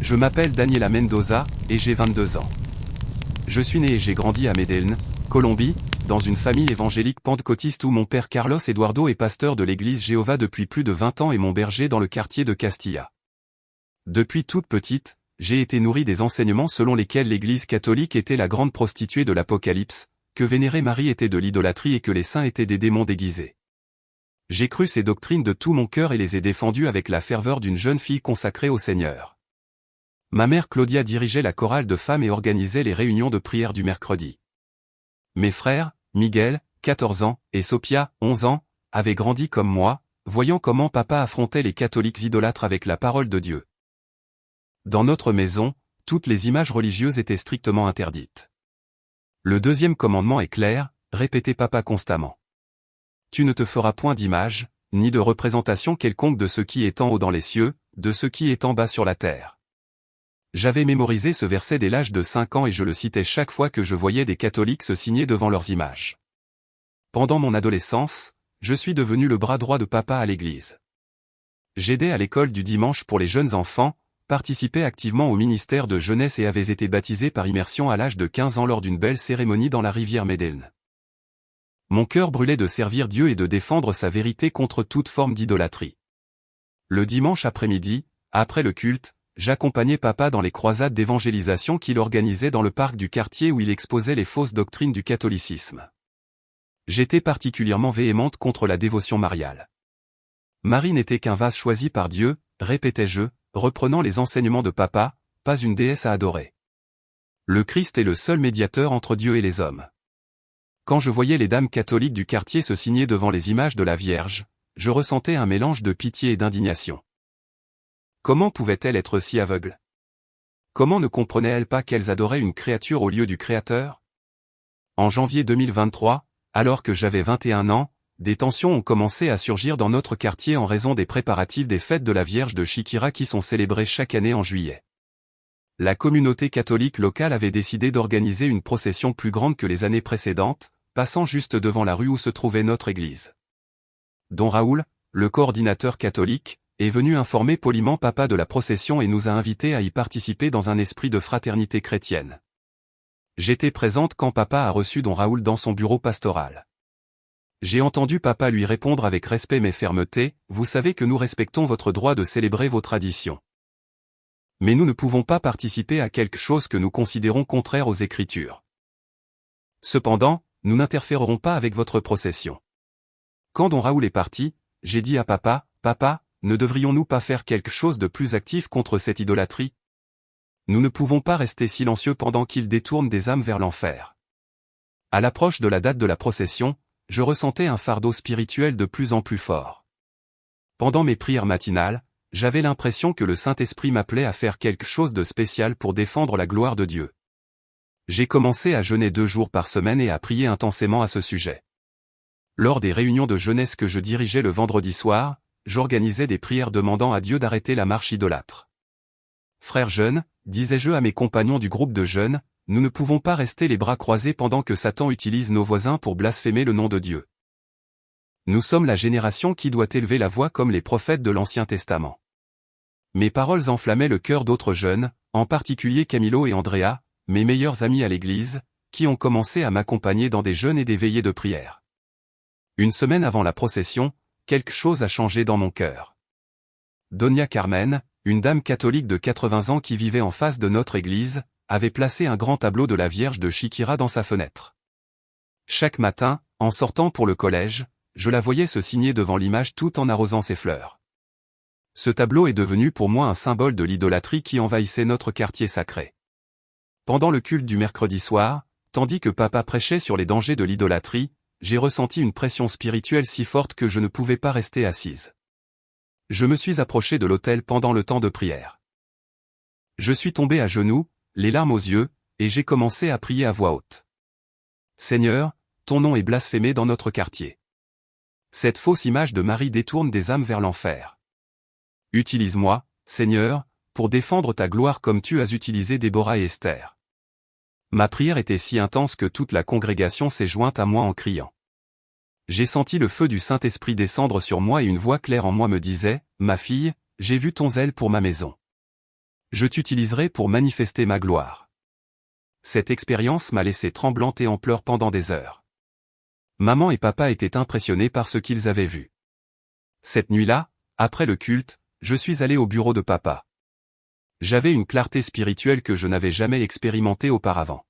Je m'appelle Daniela Mendoza, et j'ai 22 ans. Je suis né et j'ai grandi à Medellín, Colombie, dans une famille évangélique pentecôtiste où mon père Carlos Eduardo est pasteur de l'église Jéhovah depuis plus de 20 ans et mon berger dans le quartier de Castilla. Depuis toute petite, j'ai été nourri des enseignements selon lesquels l'église catholique était la grande prostituée de l'Apocalypse, que vénérer Marie était de l'idolâtrie et que les saints étaient des démons déguisés. J'ai cru ces doctrines de tout mon cœur et les ai défendues avec la ferveur d'une jeune fille consacrée au Seigneur. Ma mère Claudia dirigeait la chorale de femmes et organisait les réunions de prière du mercredi. Mes frères, Miguel, 14 ans, et Sophia, 11 ans, avaient grandi comme moi, voyant comment papa affrontait les catholiques idolâtres avec la parole de Dieu. Dans notre maison, toutes les images religieuses étaient strictement interdites. Le deuxième commandement est clair, répétait papa constamment. Tu ne te feras point d'image, ni de représentation quelconque de ce qui est en haut dans les cieux, de ce qui est en bas sur la terre. J'avais mémorisé ce verset dès l'âge de 5 ans et je le citais chaque fois que je voyais des catholiques se signer devant leurs images. Pendant mon adolescence, je suis devenu le bras droit de papa à l'église. J'aidais à l'école du dimanche pour les jeunes enfants, participais activement au ministère de jeunesse et avais été baptisé par immersion à l'âge de 15 ans lors d'une belle cérémonie dans la rivière Medellín. Mon cœur brûlait de servir Dieu et de défendre sa vérité contre toute forme d'idolâtrie. Le dimanche après-midi, après le culte, j'accompagnais papa dans les croisades d'évangélisation qu'il organisait dans le parc du quartier où il exposait les fausses doctrines du catholicisme. J'étais particulièrement véhémente contre la dévotion mariale. Marie n'était qu'un vase choisi par Dieu, répétais-je, reprenant les enseignements de papa, pas une déesse à adorer. Le Christ est le seul médiateur entre Dieu et les hommes. Quand je voyais les dames catholiques du quartier se signer devant les images de la Vierge, je ressentais un mélange de pitié et d'indignation. Comment pouvaient-elles être si aveugles? Comment ne comprenaient-elles pas qu'elles adoraient une créature au lieu du Créateur? En janvier 2023, alors que j'avais 21 ans, des tensions ont commencé à surgir dans notre quartier en raison des préparatifs des fêtes de la Vierge de Chiquira qui sont célébrées chaque année en juillet. La communauté catholique locale avait décidé d'organiser une procession plus grande que les années précédentes, passant juste devant la rue où se trouvait notre église. Don Raoul, le coordinateur catholique, est venu informer poliment papa de la procession et nous a invités à y participer dans un esprit de fraternité chrétienne. J'étais présente quand papa a reçu Don Raoul dans son bureau pastoral. J'ai entendu papa lui répondre avec respect mais fermeté, « Vous savez que nous respectons votre droit de célébrer vos traditions. Mais nous ne pouvons pas participer à quelque chose que nous considérons contraire aux Écritures. Cependant, nous n'interférerons pas avec votre procession. » Quand Don Raoul est parti, j'ai dit à papa, « Papa, ne devrions-nous pas faire quelque chose de plus actif contre cette idolâtrie? Nous ne pouvons pas rester silencieux pendant qu'il détourne des âmes vers l'enfer. » À l'approche de la date de la procession, je ressentais un fardeau spirituel de plus en plus fort. Pendant mes prières matinales, j'avais l'impression que le Saint-Esprit m'appelait à faire quelque chose de spécial pour défendre la gloire de Dieu. J'ai commencé à jeûner 2 jours par semaine et à prier intensément à ce sujet. Lors des réunions de jeunesse que je dirigeais le vendredi soir, j'organisais des prières demandant à Dieu d'arrêter la marche idolâtre. Frères jeunes, disais-je à mes compagnons du groupe de jeunes, nous ne pouvons pas rester les bras croisés pendant que Satan utilise nos voisins pour blasphémer le nom de Dieu. Nous sommes la génération qui doit élever la voix comme les prophètes de l'Ancien Testament. Mes paroles enflammaient le cœur d'autres jeunes, en particulier Camilo et Andrea, mes meilleurs amis à l'église, qui ont commencé à m'accompagner dans des jeûnes et des veillées de prière. Une semaine avant la procession, quelque chose a changé dans mon cœur. Doña Carmen, une dame catholique de 80 ans qui vivait en face de notre église, avait placé un grand tableau de la Vierge de Chiquira dans sa fenêtre. Chaque matin, en sortant pour le collège, je la voyais se signer devant l'image tout en arrosant ses fleurs. Ce tableau est devenu pour moi un symbole de l'idolâtrie qui envahissait notre quartier sacré. Pendant le culte du mercredi soir, tandis que papa prêchait sur les dangers de l'idolâtrie, j'ai ressenti une pression spirituelle si forte que je ne pouvais pas rester assise. Je me suis approché de l'autel pendant le temps de prière. Je suis tombé à genoux, les larmes aux yeux, et j'ai commencé à prier à voix haute. Seigneur, ton nom est blasphémé dans notre quartier. Cette fausse image de Marie détourne des âmes vers l'enfer. Utilise-moi, Seigneur, pour défendre ta gloire comme tu as utilisé Déborah et Esther. Ma prière était si intense que toute la congrégation s'est jointe à moi en criant. J'ai senti le feu du Saint-Esprit descendre sur moi et une voix claire en moi me disait, « Ma fille, j'ai vu ton zèle pour ma maison. Je t'utiliserai pour manifester ma gloire. Cette expérience m'a laissé tremblante et en pleurs pendant des heures. Maman et papa étaient impressionnés par ce qu'ils avaient vu. Cette nuit-là, après le culte, je suis allé au bureau de papa. J'avais une clarté spirituelle que je n'avais jamais expérimentée auparavant.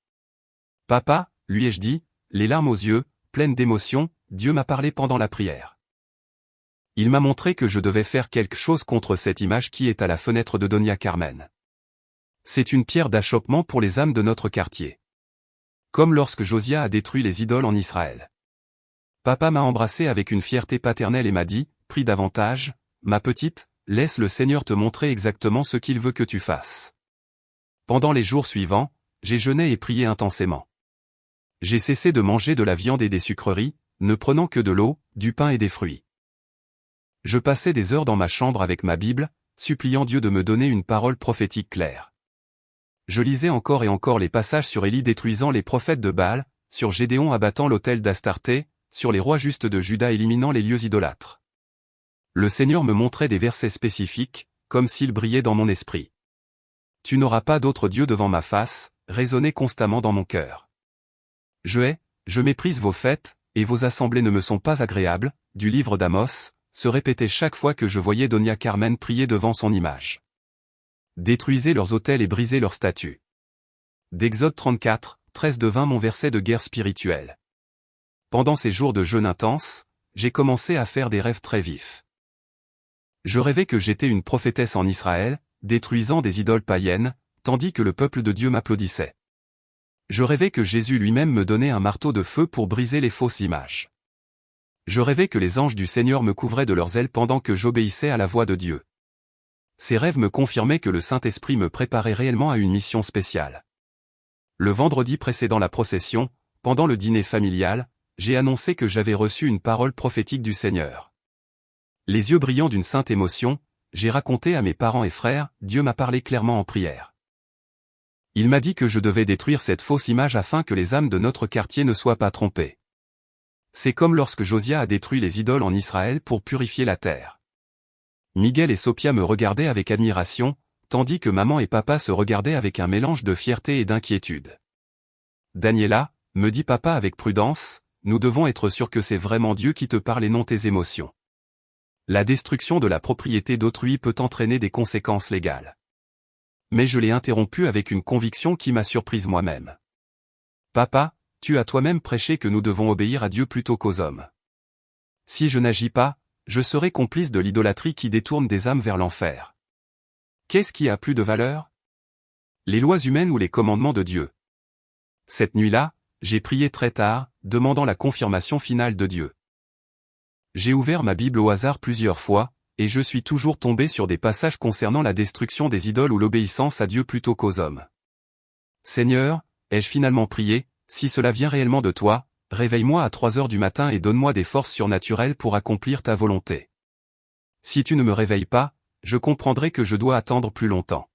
Papa, lui ai-je dit, les larmes aux yeux, pleine d'émotion, Dieu m'a parlé pendant la prière. Il m'a montré que je devais faire quelque chose contre cette image qui est à la fenêtre de Doña Carmen. C'est une pierre d'achoppement pour les âmes de notre quartier. Comme lorsque Josia a détruit les idoles en Israël. Papa m'a embrassé avec une fierté paternelle et m'a dit, prie davantage, ma petite, laisse le Seigneur te montrer exactement ce qu'il veut que tu fasses. Pendant les jours suivants, j'ai jeûné et prié intensément. J'ai cessé de manger de la viande et des sucreries, ne prenant que de l'eau, du pain et des fruits. Je passais des heures dans ma chambre avec ma Bible, suppliant Dieu de me donner une parole prophétique claire. Je lisais encore et encore les passages sur Élie détruisant les prophètes de Baal, sur Gédéon abattant l'autel d'Astarté, sur les rois justes de Juda éliminant les lieux idolâtres. Le Seigneur me montrait des versets spécifiques, comme s'ils brillaient dans mon esprit. Tu n'auras pas d'autre Dieu devant ma face, résonnait constamment dans mon cœur. Je méprise vos fêtes, et vos assemblées ne me sont pas agréables, du livre d'Amos, se répétait chaque fois que je voyais Doña Carmen prier devant son image. Détruisez leurs autels et brisez leurs statues. D'Exode 34, 13 devint mon verset de guerre spirituelle. Pendant ces jours de jeûne intense, j'ai commencé à faire des rêves très vifs. Je rêvais que j'étais une prophétesse en Israël, détruisant des idoles païennes, tandis que le peuple de Dieu m'applaudissait. Je rêvais que Jésus lui-même me donnait un marteau de feu pour briser les fausses images. Je rêvais que les anges du Seigneur me couvraient de leurs ailes pendant que j'obéissais à la voix de Dieu. Ces rêves me confirmaient que le Saint-Esprit me préparait réellement à une mission spéciale. Le vendredi précédant la procession, pendant le dîner familial, j'ai annoncé que j'avais reçu une parole prophétique du Seigneur. Les yeux brillants d'une sainte émotion, j'ai raconté à mes parents et frères, Dieu m'a parlé clairement en prière. Il m'a dit que je devais détruire cette fausse image afin que les âmes de notre quartier ne soient pas trompées. C'est comme lorsque Josia a détruit les idoles en Israël pour purifier la terre. Miguel et Sophia me regardaient avec admiration, tandis que maman et papa se regardaient avec un mélange de fierté et d'inquiétude. Daniela, me dit papa avec prudence, nous devons être sûrs que c'est vraiment Dieu qui te parle et non tes émotions. La destruction de la propriété d'autrui peut entraîner des conséquences légales. Mais je l'ai interrompu avec une conviction qui m'a surprise moi-même. Papa, tu as toi-même prêché que nous devons obéir à Dieu plutôt qu'aux hommes. Si je n'agis pas, je serai complice de l'idolâtrie qui détourne des âmes vers l'enfer. Qu'est-ce qui a plus de valeur? Les lois humaines ou les commandements de Dieu? Cette nuit-là, j'ai prié très tard, demandant la confirmation finale de Dieu. J'ai ouvert ma Bible au hasard plusieurs fois, et je suis toujours tombé sur des passages concernant la destruction des idoles ou l'obéissance à Dieu plutôt qu'aux hommes. Seigneur, ai-je finalement prié, si cela vient réellement de toi, réveille-moi à 3 heures du matin et donne-moi des forces surnaturelles pour accomplir ta volonté. Si tu ne me réveilles pas, je comprendrai que je dois attendre plus longtemps.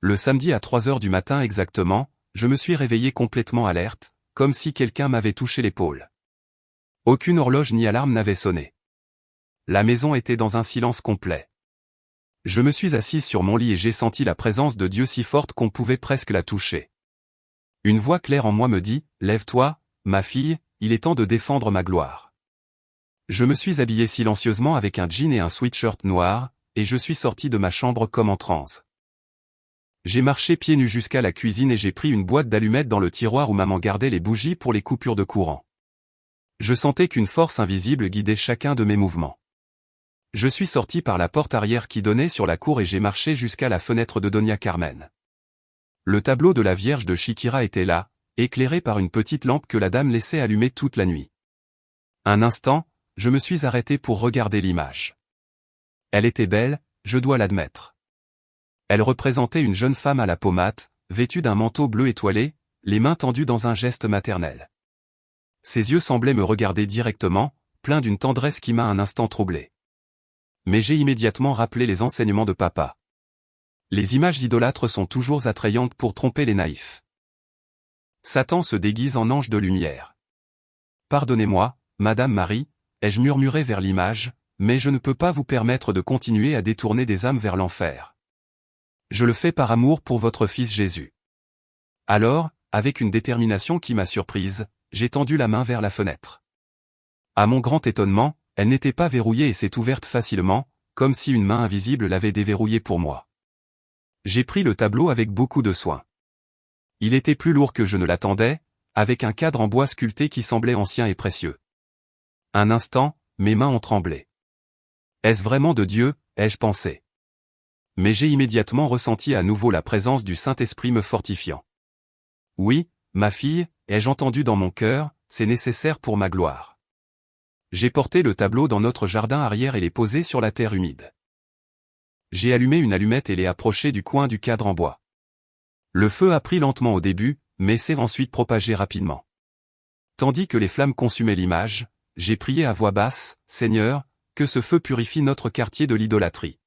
Le samedi à 3 heures du matin exactement, je me suis réveillé complètement alerte, comme si quelqu'un m'avait touché l'épaule. Aucune horloge ni alarme n'avait sonné. La maison était dans un silence complet. Je me suis assise sur mon lit et j'ai senti la présence de Dieu si forte qu'on pouvait presque la toucher. Une voix claire en moi me dit, « Lève-toi, ma fille, il est temps de défendre ma gloire. » Je me suis habillé silencieusement avec un jean et un sweatshirt noir, et je suis sorti de ma chambre comme en transe. J'ai marché pieds nus jusqu'à la cuisine et j'ai pris une boîte d'allumettes dans le tiroir où maman gardait les bougies pour les coupures de courant. Je sentais qu'une force invisible guidait chacun de mes mouvements. Je suis sorti par la porte arrière qui donnait sur la cour et j'ai marché jusqu'à la fenêtre de Doña Carmen. Le tableau de la Vierge de Chiquira était là, éclairé par une petite lampe que la dame laissait allumer toute la nuit. Un instant, je me suis arrêté pour regarder l'image. Elle était belle, je dois l'admettre. Elle représentait une jeune femme à la peau mate, vêtue d'un manteau bleu étoilé, les mains tendues dans un geste maternel. Ses yeux semblaient me regarder directement, pleins d'une tendresse qui m'a un instant troublé. Mais j'ai immédiatement rappelé les enseignements de papa. Les images idolâtres sont toujours attrayantes pour tromper les naïfs. Satan se déguise en ange de lumière. Pardonnez-moi, Madame Marie, ai-je murmuré vers l'image, mais je ne peux pas vous permettre de continuer à détourner des âmes vers l'enfer. Je le fais par amour pour votre fils Jésus. Alors, avec une détermination qui m'a surprise, j'ai tendu la main vers la fenêtre. À mon grand étonnement, elle n'était pas verrouillée et s'est ouverte facilement, comme si une main invisible l'avait déverrouillée pour moi. J'ai pris le tableau avec beaucoup de soin. Il était plus lourd que je ne l'attendais, avec un cadre en bois sculpté qui semblait ancien et précieux. Un instant, mes mains ont tremblé. Est-ce vraiment de Dieu, ai-je pensé. Mais j'ai immédiatement ressenti à nouveau la présence du Saint-Esprit me fortifiant. Oui, ma fille, ai-je entendu dans mon cœur, c'est nécessaire pour ma gloire. J'ai porté le tableau dans notre jardin arrière et l'ai posé sur la terre humide. J'ai allumé une allumette et l'ai approché du coin du cadre en bois. Le feu a pris lentement au début, mais s'est ensuite propagé rapidement. Tandis que les flammes consumaient l'image, j'ai prié à voix basse, « Seigneur, que ce feu purifie notre quartier de l'idolâtrie.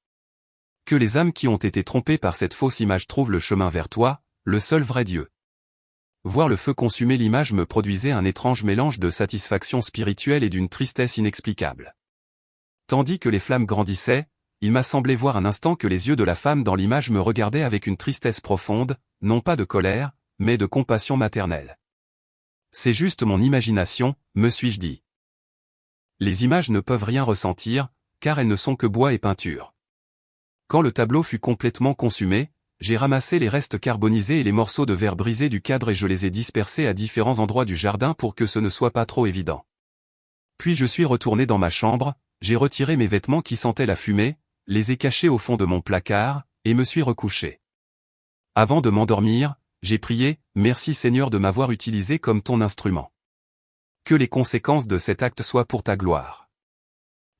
Que les âmes qui ont été trompées par cette fausse image trouvent le chemin vers toi, le seul vrai Dieu. » Voir le feu consumer l'image me produisait un étrange mélange de satisfaction spirituelle et d'une tristesse inexplicable. Tandis que les flammes grandissaient, il m'a semblé voir un instant que les yeux de la femme dans l'image me regardaient avec une tristesse profonde, non pas de colère, mais de compassion maternelle. C'est juste mon imagination, me suis-je dit. Les images ne peuvent rien ressentir, car elles ne sont que bois et peinture. Quand le tableau fut complètement consumé, j'ai ramassé les restes carbonisés et les morceaux de verre brisés du cadre et je les ai dispersés à différents endroits du jardin pour que ce ne soit pas trop évident. Puis je suis retourné dans ma chambre, j'ai retiré mes vêtements qui sentaient la fumée, les ai cachés au fond de mon placard, et me suis recouché. Avant de m'endormir, j'ai prié, « Merci Seigneur de m'avoir utilisé comme ton instrument. Que les conséquences de cet acte soient pour ta gloire. »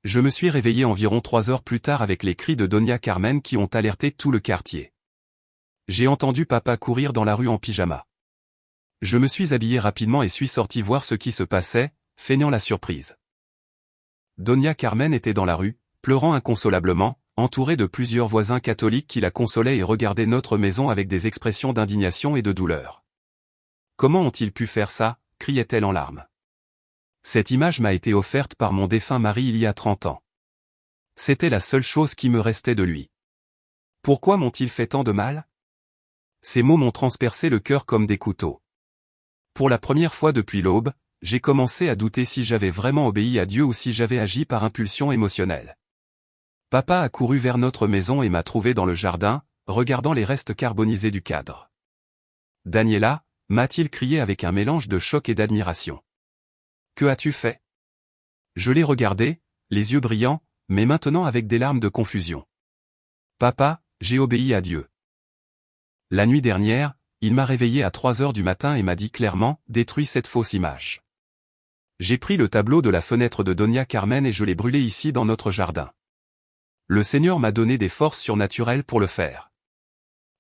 Je me suis réveillé environ 3 heures plus tard avec les cris de Doña Carmen qui ont alerté tout le quartier. J'ai entendu papa courir dans la rue en pyjama. Je me suis habillé rapidement et suis sorti voir ce qui se passait, feignant la surprise. Doña Carmen était dans la rue, pleurant inconsolablement, entourée de plusieurs voisins catholiques qui la consolaient et regardaient notre maison avec des expressions d'indignation et de douleur. « Comment ont-ils pu faire ça ?» criait-elle en larmes. « Cette image m'a été offerte par mon défunt mari il y a 30 ans. C'était la seule chose qui me restait de lui. Pourquoi m'ont-ils fait tant de mal ?» Ces mots m'ont transpercé le cœur comme des couteaux. Pour la première fois depuis l'aube, j'ai commencé à douter si j'avais vraiment obéi à Dieu ou si j'avais agi par impulsion émotionnelle. Papa a couru vers notre maison et m'a trouvé dans le jardin, regardant les restes carbonisés du cadre. « Daniela » m'a-t-il crié avec un mélange de choc et d'admiration. « Que as-tu fait ?» Je l'ai regardé, les yeux brillants, mais maintenant avec des larmes de confusion. « Papa, j'ai obéi à Dieu. La nuit dernière, il m'a réveillé à 3 heures du matin et m'a dit clairement, « Détruis cette fausse image. » J'ai pris le tableau de la fenêtre de Doña Carmen et je l'ai brûlé ici dans notre jardin. Le Seigneur m'a donné des forces surnaturelles pour le faire.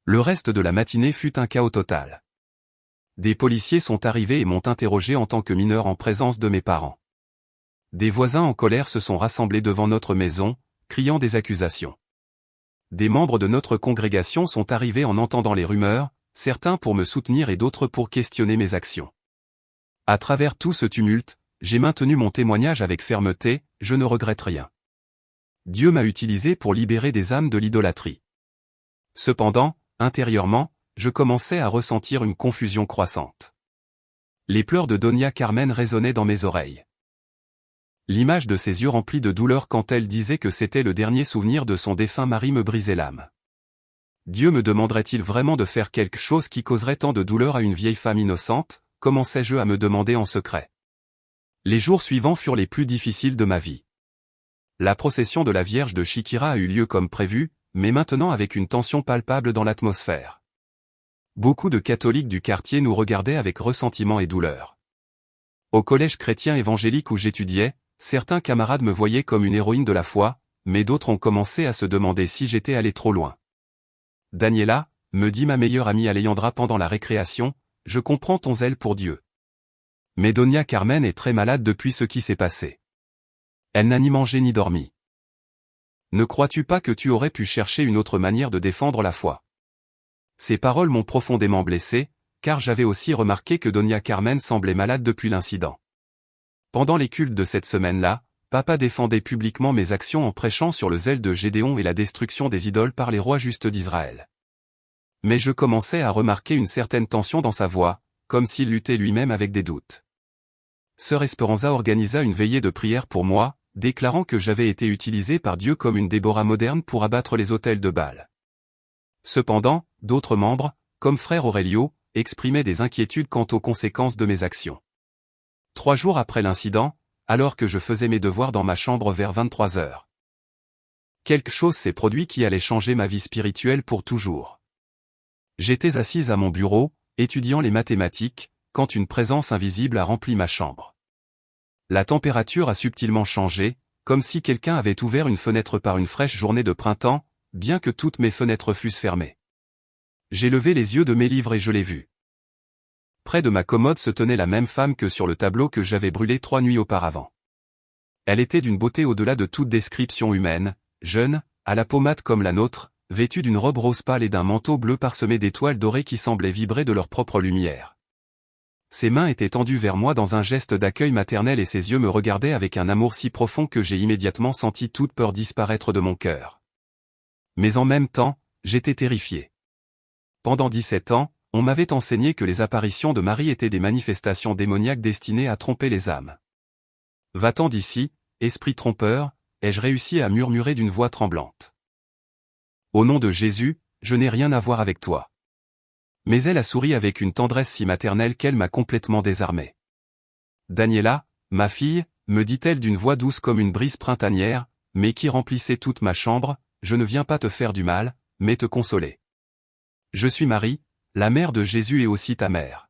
Le reste de la matinée fut un chaos total. Des policiers sont arrivés et m'ont interrogé en tant que mineur en présence de mes parents. Des voisins en colère se sont rassemblés devant notre maison, criant des accusations. Des membres de notre congrégation sont arrivés en entendant les rumeurs, certains pour me soutenir et d'autres pour questionner mes actions. À travers tout ce tumulte, j'ai maintenu mon témoignage avec fermeté, je ne regrette rien. Dieu m'a utilisé pour libérer des âmes de l'idolâtrie. Cependant, intérieurement, je commençais à ressentir une confusion croissante. Les pleurs de Doña Carmen résonnaient dans mes oreilles. L'image de ses yeux remplis de douleur quand elle disait que c'était le dernier souvenir de son défunt mari me brisait l'âme. Dieu me demanderait-il vraiment de faire quelque chose qui causerait tant de douleur à une vieille femme innocente, commençais-je à me demander en secret. Les jours suivants furent les plus difficiles de ma vie. La procession de la Vierge de Chiquira a eu lieu comme prévu, mais maintenant avec une tension palpable dans l'atmosphère. Beaucoup de catholiques du quartier nous regardaient avec ressentiment et douleur. Au collège chrétien évangélique où j'étudiais, certains camarades me voyaient comme une héroïne de la foi, mais d'autres ont commencé à se demander si j'étais allé trop loin. « Daniela » me dit ma meilleure amie Alejandra pendant la récréation, « je comprends ton zèle pour Dieu. Mais Doña Carmen est très malade depuis ce qui s'est passé. Elle n'a ni mangé ni dormi. Ne crois-tu pas que tu aurais pu chercher une autre manière de défendre la foi ?» Ces paroles m'ont profondément blessé, car j'avais aussi remarqué que Doña Carmen semblait malade depuis l'incident. Pendant les cultes de cette semaine-là, papa défendait publiquement mes actions en prêchant sur le zèle de Gédéon et la destruction des idoles par les rois justes d'Israël. Mais je commençais à remarquer une certaine tension dans sa voix, comme s'il luttait lui-même avec des doutes. Sœur Esperanza organisa une veillée de prière pour moi, déclarant que j'avais été utilisé par Dieu comme une Déborah moderne pour abattre les autels de Baal. Cependant, d'autres membres, comme frère Aurelio, exprimaient des inquiétudes quant aux conséquences de mes actions. 3 jours après l'incident, alors que je faisais mes devoirs dans ma chambre vers 23 heures. Quelque chose s'est produit qui allait changer ma vie spirituelle pour toujours. J'étais assise à mon bureau, étudiant les mathématiques, quand une présence invisible a rempli ma chambre. La température a subtilement changé, comme si quelqu'un avait ouvert une fenêtre par une fraîche journée de printemps, bien que toutes mes fenêtres fussent fermées. J'ai levé les yeux de mes livres et je l'ai vue. Près de ma commode se tenait la même femme que sur le tableau que j'avais brûlé 3 nuits auparavant. Elle était d'une beauté au-delà de toute description humaine, jeune, à la peau mate comme la nôtre, vêtue d'une robe rose pâle et d'un manteau bleu parsemé d'étoiles dorées qui semblaient vibrer de leur propre lumière. Ses mains étaient tendues vers moi dans un geste d'accueil maternel et ses yeux me regardaient avec un amour si profond que j'ai immédiatement senti toute peur disparaître de mon cœur. Mais en même temps, j'étais terrifié. Pendant 17 ans, on m'avait enseigné que les apparitions de Marie étaient des manifestations démoniaques destinées à tromper les âmes. « Va-t'en d'ici, esprit trompeur », ai-je réussi à murmurer d'une voix tremblante. Au nom de Jésus, je n'ai rien à voir avec toi. Mais elle a souri avec une tendresse si maternelle qu'elle m'a complètement désarmé. Daniela, ma fille, me dit-elle d'une voix douce comme une brise printanière, mais qui remplissait toute ma chambre, je ne viens pas te faire du mal, mais te consoler. Je suis Marie, la mère de Jésus et aussi ta mère.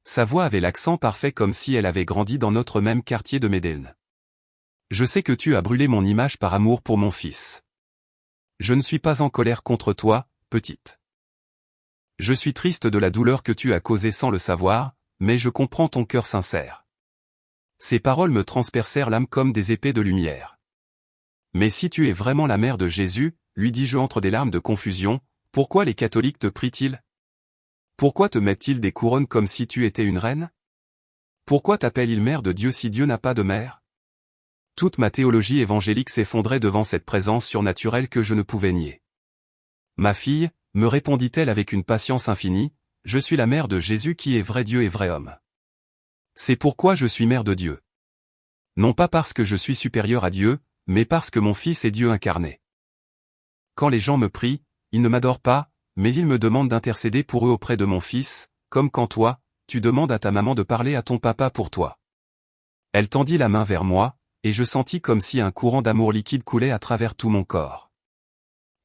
Sa voix avait l'accent parfait comme si elle avait grandi dans notre même quartier de Medellín. Je sais que tu as brûlé mon image par amour pour mon fils. Je ne suis pas en colère contre toi, petite. Je suis triste de la douleur que tu as causée sans le savoir, mais je comprends ton cœur sincère. Ces paroles me transpercèrent l'âme comme des épées de lumière. Mais si tu es vraiment la mère de Jésus, lui dis-je entre des larmes de confusion, pourquoi les catholiques te prient-ils? Pourquoi te mettent-ils des couronnes comme si tu étais une reine? Pourquoi t'appellent-ils mère de Dieu si Dieu n'a pas de mère? Toute ma théologie évangélique s'effondrait devant cette présence surnaturelle que je ne pouvais nier. Ma fille, me répondit-elle avec une patience infinie, je suis la mère de Jésus qui est vrai Dieu et vrai homme. C'est pourquoi je suis mère de Dieu. Non pas parce que je suis supérieure à Dieu, mais parce que mon Fils est Dieu incarné. Quand les gens me prient, ils ne m'adorent pas, mais ils me demandent d'intercéder pour eux auprès de mon Fils, comme quand toi, tu demandes à ta maman de parler à ton papa pour toi. Elle tendit la main vers moi, et je sentis comme si un courant d'amour liquide coulait à travers tout mon corps.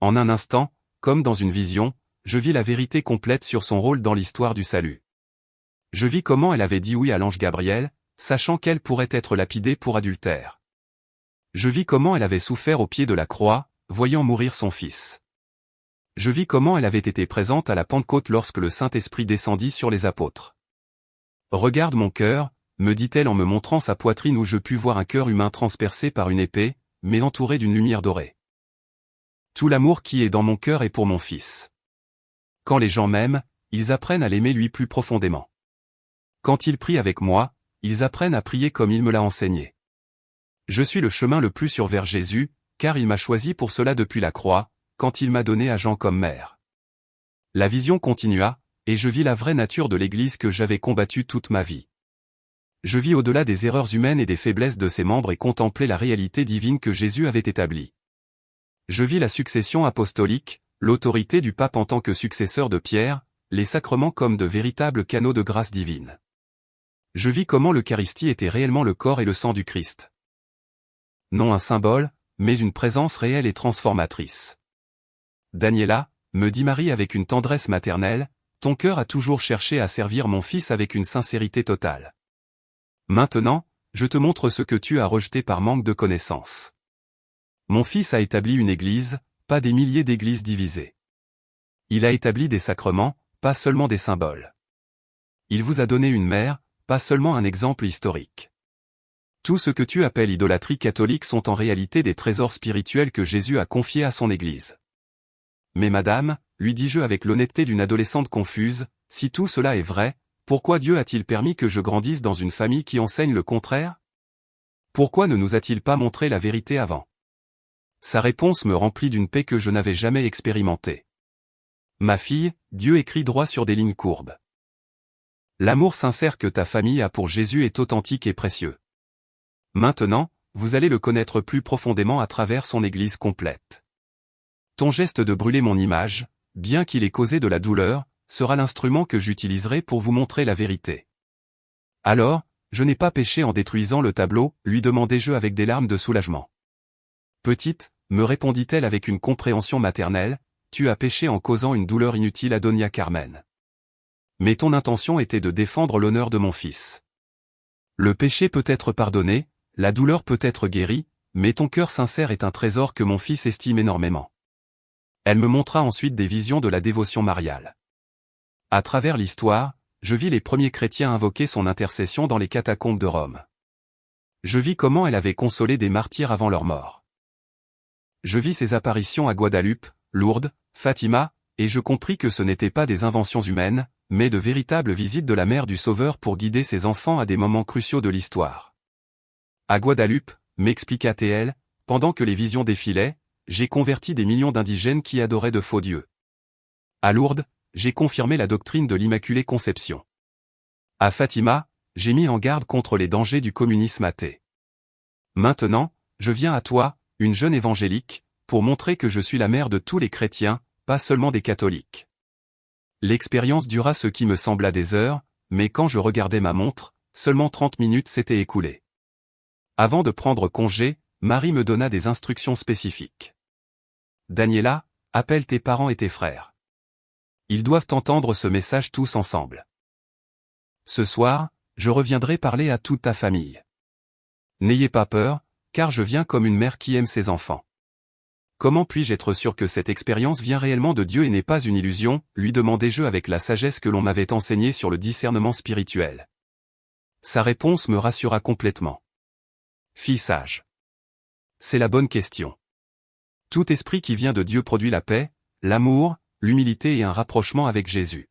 En un instant, comme dans une vision, je vis la vérité complète sur son rôle dans l'histoire du salut. Je vis comment elle avait dit oui à l'ange Gabriel, sachant qu'elle pourrait être lapidée pour adultère. Je vis comment elle avait souffert au pied de la croix, voyant mourir son fils. Je vis comment elle avait été présente à la Pentecôte lorsque le Saint-Esprit descendit sur les apôtres. Regarde mon cœur, me dit-elle en me montrant sa poitrine où je pus voir un cœur humain transpercé par une épée, mais entouré d'une lumière dorée. Tout l'amour qui est dans mon cœur est pour mon Fils. Quand les gens m'aiment, ils apprennent à l'aimer lui plus profondément. Quand ils prient avec moi, ils apprennent à prier comme il me l'a enseigné. Je suis le chemin le plus sûr vers Jésus, car il m'a choisi pour cela depuis la croix, quand il m'a donné à Jean comme mère. La vision continua, et je vis la vraie nature de l'Église que j'avais combattue toute ma vie. Je vis au-delà des erreurs humaines et des faiblesses de ses membres et contemplais la réalité divine que Jésus avait établie. Je vis la succession apostolique, l'autorité du pape en tant que successeur de Pierre, les sacrements comme de véritables canaux de grâce divine. Je vis comment l'Eucharistie était réellement le corps et le sang du Christ. Non un symbole, mais une présence réelle et transformatrice. Daniela, me dit Marie avec une tendresse maternelle, ton cœur a toujours cherché à servir mon Fils avec une sincérité totale. Maintenant, je te montre ce que tu as rejeté par manque de connaissance. Mon Fils a établi une église, pas des milliers d'églises divisées. Il a établi des sacrements, pas seulement des symboles. Il vous a donné une mère, pas seulement un exemple historique. Tout ce que tu appelles idolâtrie catholique sont en réalité des trésors spirituels que Jésus a confiés à son église. Mais madame, lui dis-je avec l'honnêteté d'une adolescente confuse, si tout cela est vrai, pourquoi Dieu a-t-il permis que je grandisse dans une famille qui enseigne le contraire? Pourquoi ne nous a-t-il pas montré la vérité avant? Sa réponse me remplit d'une paix que je n'avais jamais expérimentée. Ma fille, Dieu écrit droit sur des lignes courbes. L'amour sincère que ta famille a pour Jésus est authentique et précieux. Maintenant, vous allez le connaître plus profondément à travers son Église complète. Ton geste de brûler mon image, bien qu'il ait causé de la douleur, sera l'instrument que j'utiliserai pour vous montrer la vérité. Alors, je n'ai pas péché en détruisant le tableau, lui demandai-je avec des larmes de soulagement. Petite, me répondit-elle avec une compréhension maternelle, tu as péché en causant une douleur inutile à Donia Carmen. Mais ton intention était de défendre l'honneur de mon fils. Le péché peut être pardonné, la douleur peut être guérie, mais ton cœur sincère est un trésor que mon fils estime énormément. Elle me montra ensuite des visions de la dévotion mariale. À travers l'histoire, je vis les premiers chrétiens invoquer son intercession dans les catacombes de Rome. Je vis comment elle avait consolé des martyrs avant leur mort. Je vis ses apparitions à Guadalupe, Lourdes, Fatima, et je compris que ce n'étaient pas des inventions humaines, mais de véritables visites de la mère du Sauveur pour guider ses enfants à des moments cruciaux de l'histoire. À Guadalupe, m'expliqua-t-elle, pendant que les visions défilaient, j'ai converti des millions d'indigènes qui adoraient de faux dieux. À Lourdes, j'ai confirmé la doctrine de l'Immaculée Conception. À Fatima, j'ai mis en garde contre les dangers du communisme athée. Maintenant, je viens à toi, une jeune évangélique, pour montrer que je suis la mère de tous les chrétiens, pas seulement des catholiques. L'expérience dura ce qui me sembla des heures, mais quand je regardais ma montre, seulement 30 minutes s'étaient écoulées. Avant de prendre congé, Marie me donna des instructions spécifiques. Daniela, appelle tes parents et tes frères. Ils doivent entendre ce message tous ensemble. Ce soir, je reviendrai parler à toute ta famille. N'ayez pas peur, car je viens comme une mère qui aime ses enfants. Comment puis-je être sûr que cette expérience vient réellement de Dieu et n'est pas une illusion, lui demandai-je avec la sagesse que l'on m'avait enseignée sur le discernement spirituel. Sa réponse me rassura complètement. Fille sage. C'est la bonne question. Tout esprit qui vient de Dieu produit la paix, l'amour, l'humilité et un rapprochement avec Jésus.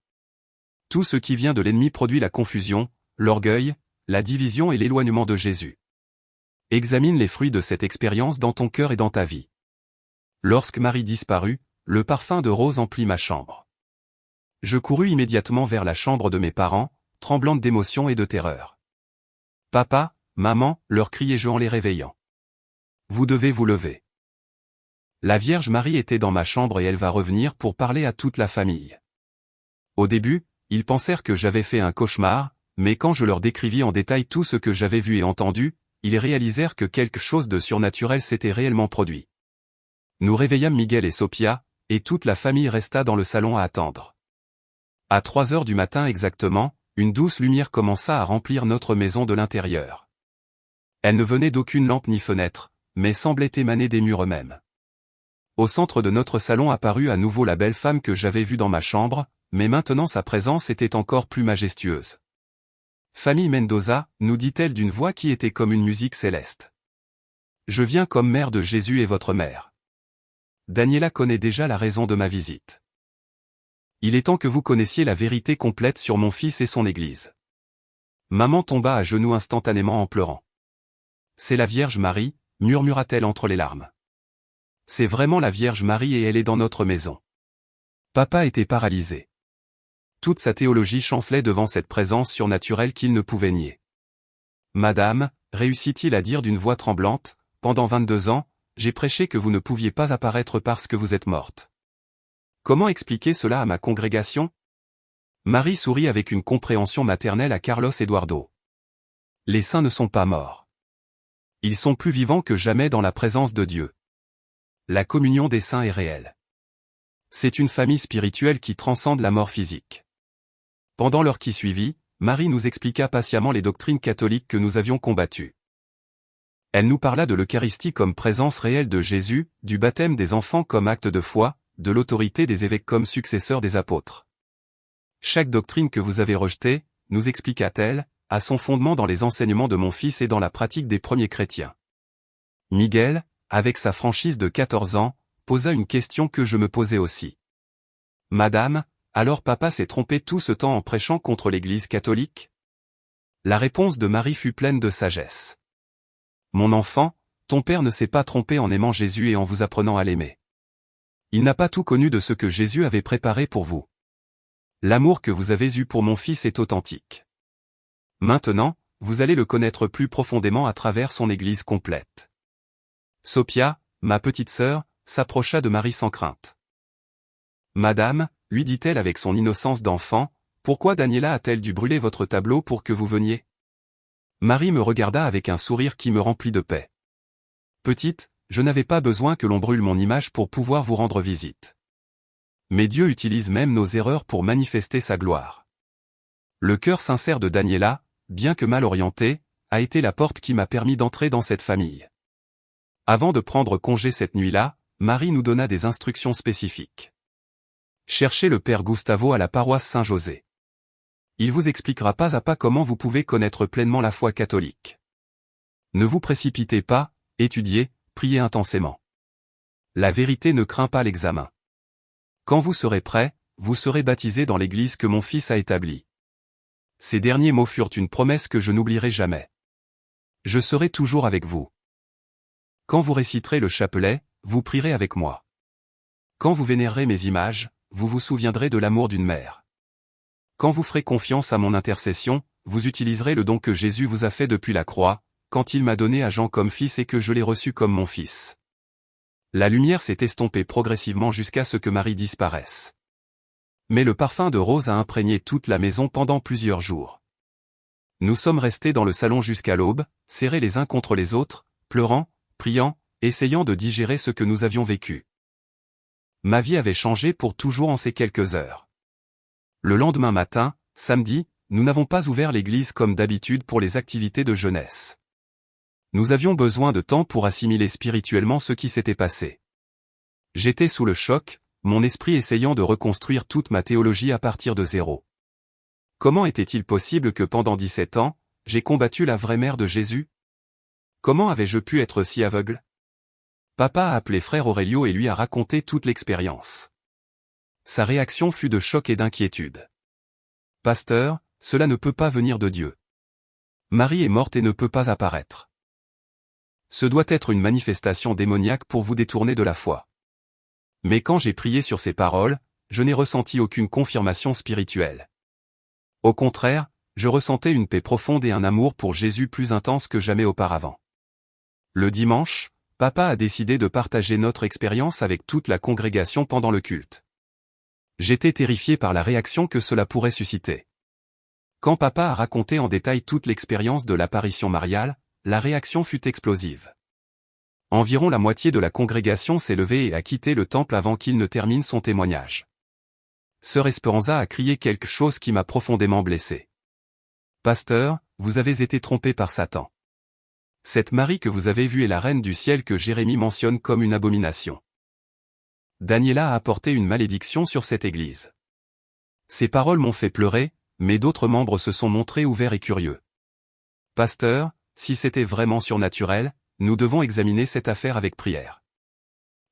Tout ce qui vient de l'ennemi produit la confusion, l'orgueil, la division et l'éloignement de Jésus. Examine les fruits de cette expérience dans ton cœur et dans ta vie. Lorsque Marie disparut, le parfum de rose emplit ma chambre. Je courus immédiatement vers la chambre de mes parents, tremblante d'émotion et de terreur. Papa, maman, leur criai-je en les réveillant. Vous devez vous lever. La Vierge Marie était dans ma chambre et elle va revenir pour parler à toute la famille. Au début, ils pensèrent que j'avais fait un cauchemar, mais quand je leur décrivis en détail tout ce que j'avais vu et entendu, ils réalisèrent que quelque chose de surnaturel s'était réellement produit. Nous réveillâmes Miguel et Sophia, et toute la famille resta dans le salon à attendre. À 3 heures du matin exactement, une douce lumière commença à remplir notre maison de l'intérieur. Elle ne venait d'aucune lampe ni fenêtre, mais semblait émaner des murs eux-mêmes. Au centre de notre salon apparut à nouveau la belle femme que j'avais vue dans ma chambre, mais maintenant sa présence était encore plus majestueuse. Famille Mendoza, nous dit-elle d'une voix qui était comme une musique céleste. Je viens comme mère de Jésus et votre mère. Daniela connaît déjà la raison de ma visite. Il est temps que vous connaissiez la vérité complète sur mon fils et son Église. Maman tomba à genoux instantanément en pleurant. C'est la Vierge Marie, murmura-t-elle entre les larmes. C'est vraiment la Vierge Marie et elle est dans notre maison. Papa était paralysé. Toute sa théologie chancelait devant cette présence surnaturelle qu'il ne pouvait nier. Madame, réussit-il à dire d'une voix tremblante, pendant 22 ans, j'ai prêché que vous ne pouviez pas apparaître parce que vous êtes morte. Comment expliquer cela à ma congrégation? Marie sourit avec une compréhension maternelle à Carlos Eduardo. Les saints ne sont pas morts. Ils sont plus vivants que jamais dans la présence de Dieu. La communion des saints est réelle. C'est une famille spirituelle qui transcende la mort physique. Pendant l'heure qui suivit, Marie nous expliqua patiemment les doctrines catholiques que nous avions combattues. Elle nous parla de l'Eucharistie comme présence réelle de Jésus, du baptême des enfants comme acte de foi, de l'autorité des évêques comme successeurs des apôtres. Chaque doctrine que vous avez rejetée, nous expliqua-t-elle, a son fondement dans les enseignements de mon fils et dans la pratique des premiers chrétiens. Miguel, avec sa franchise de 14 ans, posa une question que je me posais aussi. Madame, alors papa s'est trompé tout ce temps en prêchant contre l'Église catholique? La réponse de Marie fut pleine de sagesse. Mon enfant, ton père ne s'est pas trompé en aimant Jésus et en vous apprenant à l'aimer. Il n'a pas tout connu de ce que Jésus avait préparé pour vous. L'amour que vous avez eu pour mon fils est authentique. Maintenant, vous allez le connaître plus profondément à travers son Église complète. Sophia, ma petite sœur, s'approcha de Marie sans crainte. Madame, lui dit-elle avec son innocence d'enfant, pourquoi Daniela a-t-elle dû brûler votre tableau pour que vous veniez? Marie me regarda avec un sourire qui me remplit de paix. Petite, je n'avais pas besoin que l'on brûle mon image pour pouvoir vous rendre visite. Mais Dieu utilise même nos erreurs pour manifester sa gloire. Le cœur sincère de Daniela, bien que mal orienté, a été la porte qui m'a permis d'entrer dans cette famille. Avant de prendre congé cette nuit-là, Marie nous donna des instructions spécifiques. Cherchez le père Gustavo à la paroisse Saint-José. Il vous expliquera pas à pas comment vous pouvez connaître pleinement la foi catholique. Ne vous précipitez pas, étudiez, priez intensément. La vérité ne craint pas l'examen. Quand vous serez prêt, vous serez baptisé dans l'église que mon fils a établie. Ces derniers mots furent une promesse que je n'oublierai jamais. Je serai toujours avec vous. Quand vous réciterez le chapelet, vous prierez avec moi. Quand vous vénérerez mes images, vous vous souviendrez de l'amour d'une mère. Quand vous ferez confiance à mon intercession, vous utiliserez le don que Jésus vous a fait depuis la croix, quand il m'a donné à Jean comme fils et que je l'ai reçu comme mon fils. La lumière s'est estompée progressivement jusqu'à ce que Marie disparaisse. Mais le parfum de rose a imprégné toute la maison pendant plusieurs jours. Nous sommes restés dans le salon jusqu'à l'aube, serrés les uns contre les autres, pleurant, priant, essayant de digérer ce que nous avions vécu. Ma vie avait changé pour toujours en ces quelques heures. Le lendemain matin, samedi, nous n'avons pas ouvert l'église comme d'habitude pour les activités de jeunesse. Nous avions besoin de temps pour assimiler spirituellement ce qui s'était passé. J'étais sous le choc, mon esprit essayant de reconstruire toute ma théologie à partir de zéro. Comment était-il possible que pendant 17 ans, j'ai combattu la vraie mère de Jésus? Comment avais-je pu être si aveugle? Papa a appelé frère Aurelio et lui a raconté toute l'expérience. Sa réaction fut de choc et d'inquiétude. Pasteur, cela ne peut pas venir de Dieu. Marie est morte et ne peut pas apparaître. Ce doit être une manifestation démoniaque pour vous détourner de la foi. Mais quand j'ai prié sur ces paroles, je n'ai ressenti aucune confirmation spirituelle. Au contraire, je ressentais une paix profonde et un amour pour Jésus plus intense que jamais auparavant. Le dimanche, Papa a décidé de partager notre expérience avec toute la congrégation pendant le culte. J'étais terrifié par la réaction que cela pourrait susciter. Quand Papa a raconté en détail toute l'expérience de l'apparition mariale, la réaction fut explosive. Environ la moitié de la congrégation s'est levée et a quitté le temple avant qu'il ne termine son témoignage. Sœur Esperanza a crié quelque chose qui m'a profondément blessé. Pasteur, vous avez été trompé par Satan. Cette Marie que vous avez vue est la reine du ciel que Jérémie mentionne comme une abomination. Daniela a apporté une malédiction sur cette église. Ces paroles m'ont fait pleurer, mais d'autres membres se sont montrés ouverts et curieux. Pasteur, si c'était vraiment surnaturel, nous devons examiner cette affaire avec prière.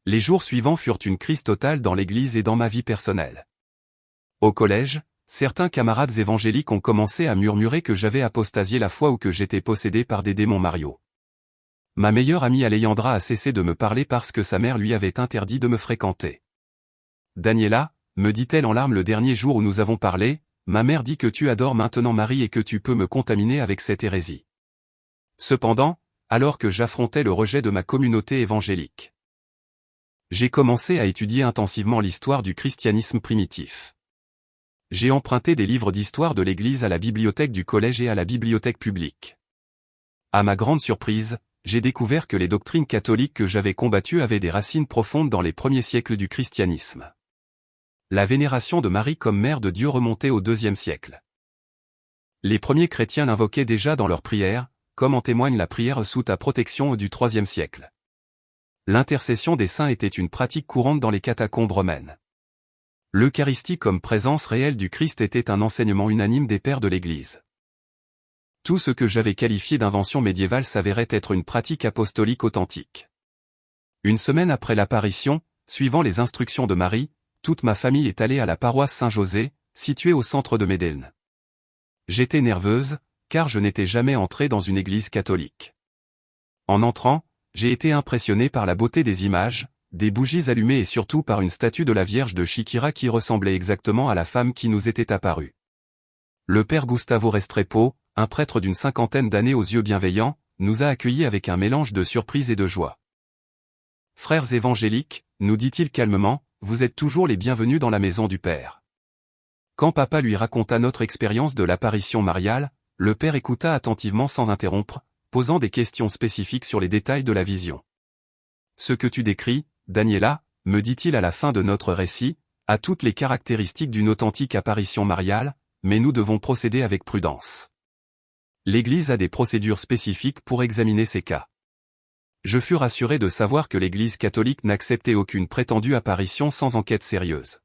Les jours suivants furent une crise totale dans l'église et dans ma vie personnelle. Au collège, certains camarades évangéliques ont commencé à murmurer que j'avais apostasié la foi ou que j'étais possédé par des démons Mario. Ma meilleure amie Alejandra a cessé de me parler parce que sa mère lui avait interdit de me fréquenter. Daniela, me dit-elle en larmes le dernier jour où nous avons parlé, ma mère dit que tu adores maintenant Marie et que tu peux me contaminer avec cette hérésie. Cependant, alors que j'affrontais le rejet de ma communauté évangélique, j'ai commencé à étudier intensivement l'histoire du christianisme primitif. J'ai emprunté des livres d'histoire de l'Église à la bibliothèque du collège et à la bibliothèque publique. À ma grande surprise, j'ai découvert que les doctrines catholiques que j'avais combattues avaient des racines profondes dans les premiers siècles du christianisme. La vénération de Marie comme mère de Dieu remontait au IIe siècle. Les premiers chrétiens l'invoquaient déjà dans leurs prières, comme en témoigne la prière sous ta protection du IIIe siècle. L'intercession des saints était une pratique courante dans les catacombes romaines. L'Eucharistie comme présence réelle du Christ était un enseignement unanime des pères de l'Église. Tout ce que j'avais qualifié d'invention médiévale s'avérait être une pratique apostolique authentique. Une semaine après l'apparition, suivant les instructions de Marie, toute ma famille est allée à la paroisse Saint-José, située au centre de Medellín. J'étais nerveuse, car je n'étais jamais entré dans une église catholique. En entrant, j'ai été impressionné par la beauté des images, des bougies allumées et surtout par une statue de la Vierge de Chiquira qui ressemblait exactement à la femme qui nous était apparue. Le père Gustavo Restrepo, un prêtre d'une cinquantaine d'années aux yeux bienveillants, nous a accueillis avec un mélange de surprise et de joie. « Frères évangéliques, nous dit-il calmement, vous êtes toujours les bienvenus dans la maison du Père. » Quand papa lui raconta notre expérience de l'apparition mariale, le père écouta attentivement sans interrompre, posant des questions spécifiques sur les détails de la vision. « Ce que tu décris, Daniela, me dit-il à la fin de notre récit, a toutes les caractéristiques d'une authentique apparition mariale, mais nous devons procéder avec prudence. L'Église a des procédures spécifiques pour examiner ces cas. Je fus rassuré de savoir que l'Église catholique n'acceptait aucune prétendue apparition sans enquête sérieuse.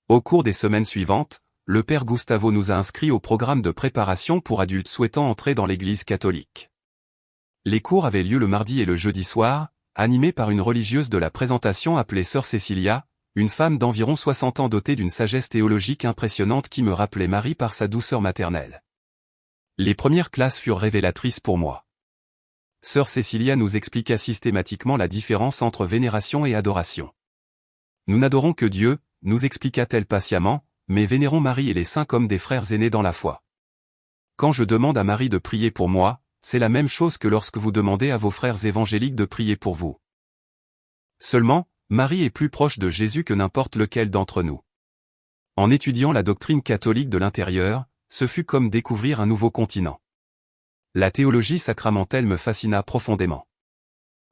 Au cours des semaines suivantes, le père Gustavo nous a inscrits au programme de préparation pour adultes souhaitant entrer dans l'Église catholique. Les cours avaient lieu le mardi et le jeudi soir, animés par une religieuse de la présentation appelée Sœur Cécilia, une femme d'environ 60 ans dotée d'une sagesse théologique impressionnante qui me rappelait Marie par sa douceur maternelle. Les premières classes furent révélatrices pour moi. Sœur Cécilia nous expliqua systématiquement la différence entre vénération et adoration. Nous n'adorons que Dieu, nous expliqua-t-elle patiemment, mais vénérons Marie et les saints comme des frères aînés dans la foi. Quand je demande à Marie de prier pour moi, c'est la même chose que lorsque vous demandez à vos frères évangéliques de prier pour vous. Seulement, Marie est plus proche de Jésus que n'importe lequel d'entre nous. En étudiant la doctrine catholique de l'intérieur, ce fut comme découvrir un nouveau continent. La théologie sacramentelle me fascina profondément.